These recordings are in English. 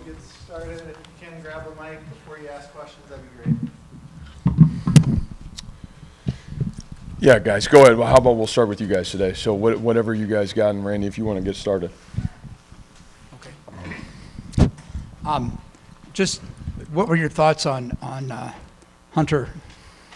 get started. If you can grab a mic before you ask questions, that'd be great. Yeah, guys, go ahead. Well, how about we'll start with you guys today? So whatever you guys got, and Randy, if you want to get started. Okay. Just what were your thoughts on Hunter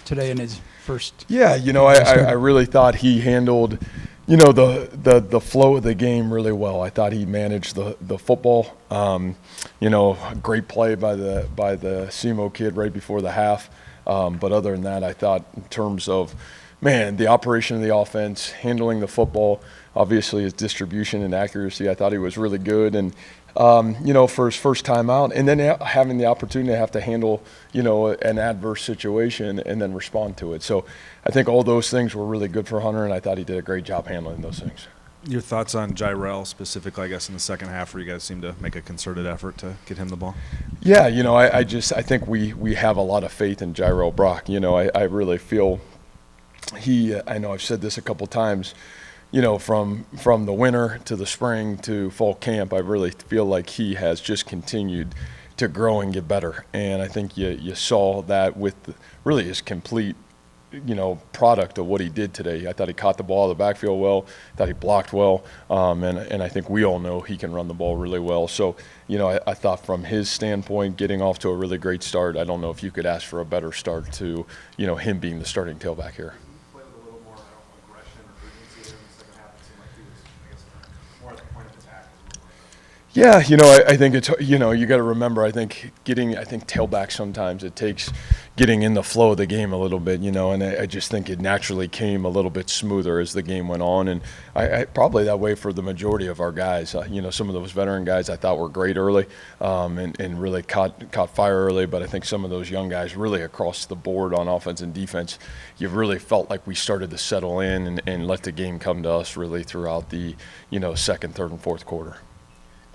today in his first? Yeah, I really thought he handled, the flow of the game really well. I thought he managed the football. Great play by the SEMO kid right before the half. But other than that, I thought in terms of, the operation of the offense, handling the football, obviously his distribution and accuracy, I thought he was really good. And, for his first time out, and then having the opportunity to have to handle, an adverse situation and then respond to it. So I think all those things were really good for Hunter, and I thought he did a great job handling those things. Your thoughts on Jyrelle specifically, I guess, in the second half where you guys seemed to make a concerted effort to get him the ball? Yeah, I think we have a lot of faith in Jyrelle Brock. I really feel I know I've said this a couple times, from the winter to the spring to fall camp, I really feel like he has just continued to grow and get better. And I think you saw that with really his complete, product of what he did today. I thought he caught the ball out of the backfield well, thought he blocked well, and I think we all know he can run the ball really well. So, I thought from his standpoint, getting off to a really great start, I don't know if you could ask for a better start to, him being the starting tailback here. Yeah, I think it's, you got to remember, I think tailback sometimes it takes getting in the flow of the game a little bit, and I just think it naturally came a little bit smoother as the game went on. And I probably that way for the majority of our guys. Some of those veteran guys I thought were great early and really caught fire early. But I think some of those young guys really across the board on offense and defense, you really felt like we started to settle in and let the game come to us really throughout the, second, third, and fourth quarter.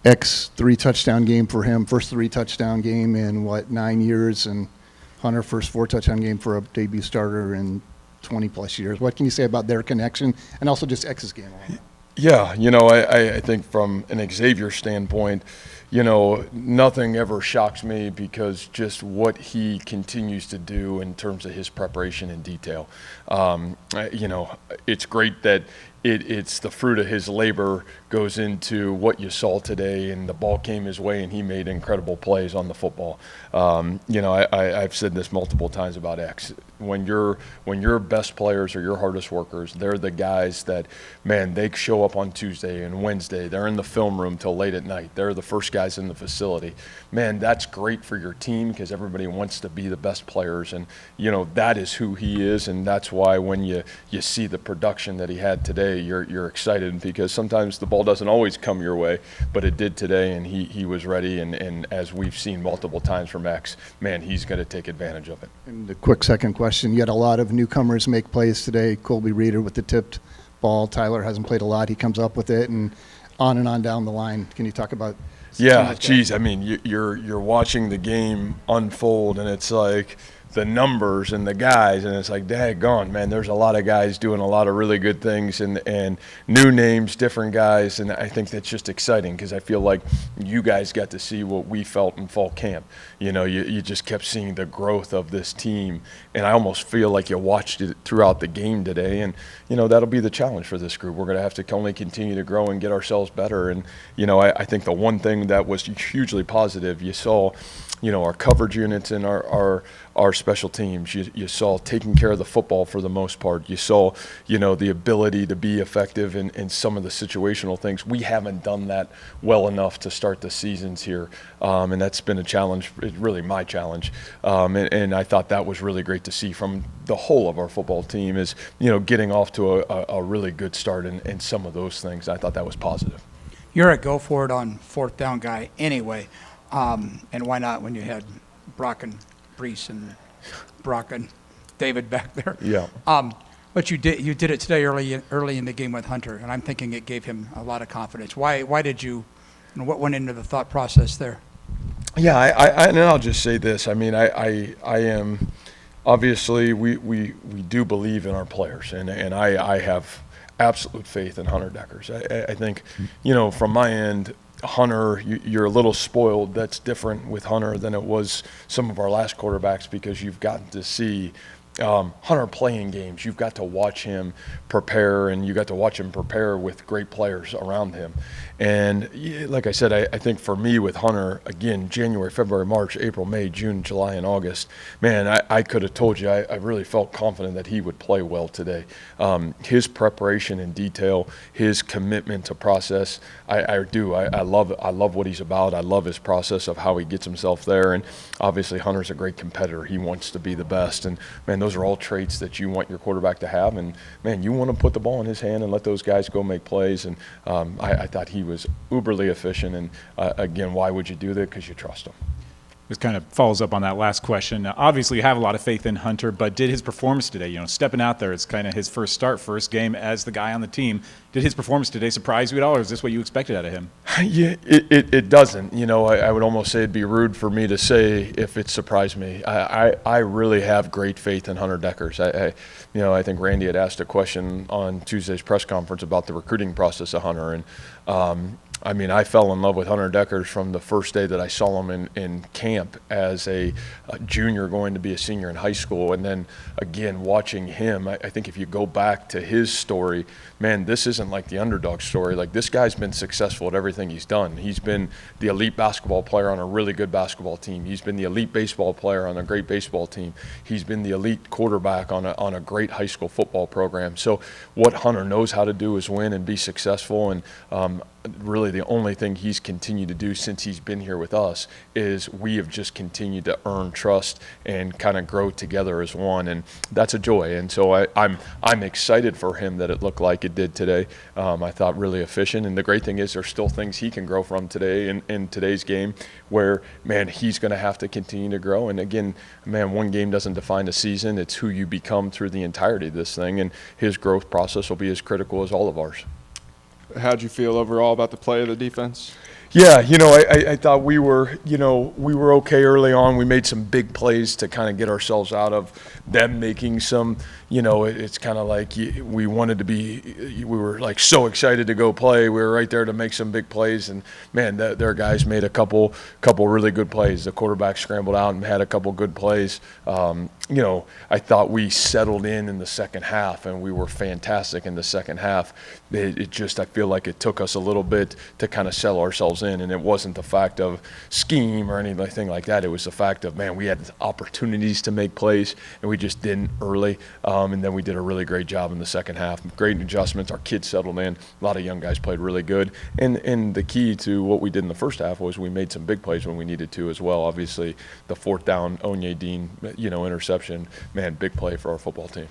Three-touchdown game for him, first three-touchdown game in, 9 years, and Hunter, first four-touchdown game for a debut starter in 20-plus years. What can you say about their connection and also just X's game? Yeah, I think from an Xavier standpoint, nothing ever shocks me because just what he continues to do in terms of his preparation and detail. It's great that it's the fruit of his labor goes into what you saw today, and the ball came his way, and he made incredible plays on the football. I've said this multiple times about X. When your best players are your hardest workers, they're the guys that, they show up on Tuesday and Wednesday. They're in the film room till late at night. They're the first guys in the facility. That's great for your team because everybody wants to be the best players, and that is who he is, and that's why when you see the production that he had today, you're excited because sometimes the ball doesn't always come your way, but it did today, and he was ready, and as we've seen multiple times from X, he's going to take advantage of it. And a quick second question. You had a lot of newcomers make plays today. Colby Reeder with the tipped ball. Tyler hasn't played a lot. He comes up with it, and on down the line. Can you talk about? Yeah, geez. You're watching the game unfold, and it's like the numbers and the guys, and it's like, daggone, man, there's a lot of guys doing a lot of really good things and new names, different guys, and I think that's just exciting because I feel like you guys got to see what we felt in fall camp. You just kept seeing the growth of this team, and I almost feel like you watched it throughout the game today, and, that'll be the challenge for this group. We're going to have to only continue to grow and get ourselves better, and, I think the one thing that was hugely positive, you saw, our coverage units and our special teams. You saw taking care of the football for the most part. You saw, the ability to be effective in some of the situational things. We haven't done that well enough to start the seasons here, and that's been a challenge, really my challenge. And I thought that was really great to see from the whole of our football team is, getting off to a really good start in some of those things. I thought that was positive. You're a go for it on fourth down guy anyway. And why not when you had Brock and Brees and Brock and David back there? Yeah. But you did it today early in the game with Hunter, and I'm thinking it gave him a lot of confidence. Why did you? What went into the thought process there? Yeah, and I'll just say this. I am obviously we do believe in our players, and I have absolute faith in Hunter Dekkers. I think from my end, Hunter, you're a little spoiled. That's different with Hunter than it was some of our last quarterbacks because you've gotten to see Hunter playing games. You've got to watch him prepare, and you got to watch him prepare with great players around him. And like I said, I think for me with Hunter, again, January, February, March, April, May, June, July, and August, man, I could have told you I really felt confident that he would play well today. His preparation in detail, his commitment to process, I love what he's about. I love his process of how he gets himself there. And obviously Hunter's a great competitor. He wants to be the best. And man, those are all traits that you want your quarterback to have. And man, you want to put the ball in his hand and let those guys go make plays. And I thought he was uberly efficient. And again, why would you do that? Because you trust him. This kind of follows up on that last question. Obviously, you have a lot of faith in Hunter, but did his performance today, stepping out there, it's kind of his first game as the guy on the team. Did his performance today surprise you at all, or is this what you expected out of him? Yeah, it doesn't. I would almost say it'd be rude for me to say if it surprised me. I really have great faith in Hunter Deckers. I think Randy had asked a question on Tuesday's press conference about the recruiting process of Hunter, and I fell in love with Hunter Deckers from the first day that I saw him in camp as a junior going to be a senior in high school. And then, again, watching him, I think if you go back to his story, man, this isn't like the underdog story. Like, this guy's been successful at everything he's done. He's been the elite basketball player on a really good basketball team. He's been the elite baseball player on a great baseball team. He's been the elite quarterback on a great high school football program. So what Hunter knows how to do is win and be successful. And really the only thing he's continued to do since he's been here with us is we have just continued to earn trust and kind of grow together as one, and that's a joy. And so I'm excited for him that it looked like it did today. I thought really efficient, and the great thing is there's still things he can grow from today in today's game where, man, he's going to have to continue to grow. And again, man, one game doesn't define a season. It's who you become through the entirety of this thing, and his growth process will be as critical as all of ours. How'd you feel overall about the play of the defense? Yeah, I thought we were okay early on. We made some big plays to kind of get ourselves out of them making some, it's kind of like we were like so excited to go play. We were right there to make some big plays, and man, their guys made a couple really good plays. The quarterback scrambled out and had a couple good plays. I thought we settled in the second half, and we were fantastic in the second half. I feel like it took us a little bit to kind of settle ourselves in, and it wasn't the fact of scheme or anything like that. It was the fact of, man, we had opportunities to make plays, and we just didn't early, and then we did a really great job in the second half. Great adjustments. Our kids settled in. A lot of young guys played really good, and the key to what we did in the first half was we made some big plays when we needed to as well. Obviously, the fourth down Onyedin, interception, man, big play for our football team.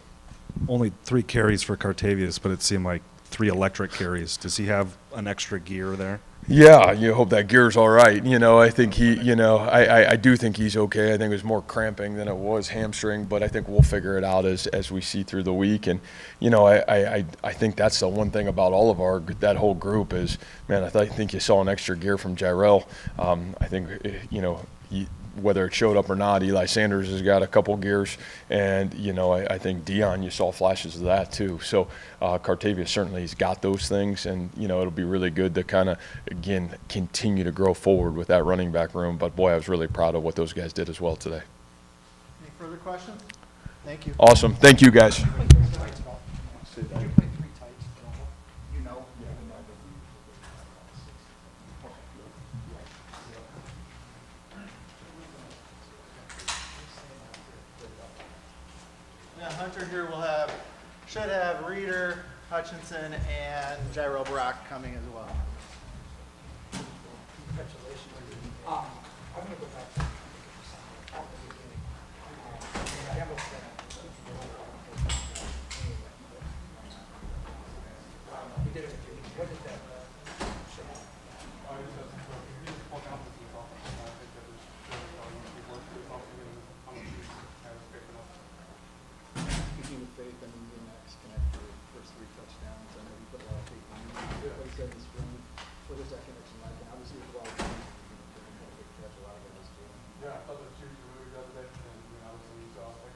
Only 3 carries for Cartavius, but it seemed like 3 electric carries. Does he have an extra gear there? Yeah, you hope that gear's all right. I think I do think he's okay. I think it was more cramping than it was hamstring, but I think we'll figure it out as we see through the week. And, I think that's the one thing about all of that whole group is, man, I think you saw an extra gear from Jyrelle. I think, whether it showed up or not, Eli Sanders has got a couple gears, and I think Dion, you saw flashes of that too. So Cartavius certainly has got those things, and it'll be really good to kind of again continue to grow forward with that running back room. But boy, I was really proud of what those guys did as well today. Any further questions? Thank you. Awesome, thank you guys. Now Hunter here should have Reeder, Hutchinson, and Jyrelle coming as well. I'm going to go back. What is that? Speaking of faith, Max connect for the first 3 touchdowns. I know you put a lot of faith in him. What he said in the spring, what is that connection like? And obviously, there's a lot of things that catch a lot of guys too. Yeah, I thought the two really good the other day, and obviously you saw like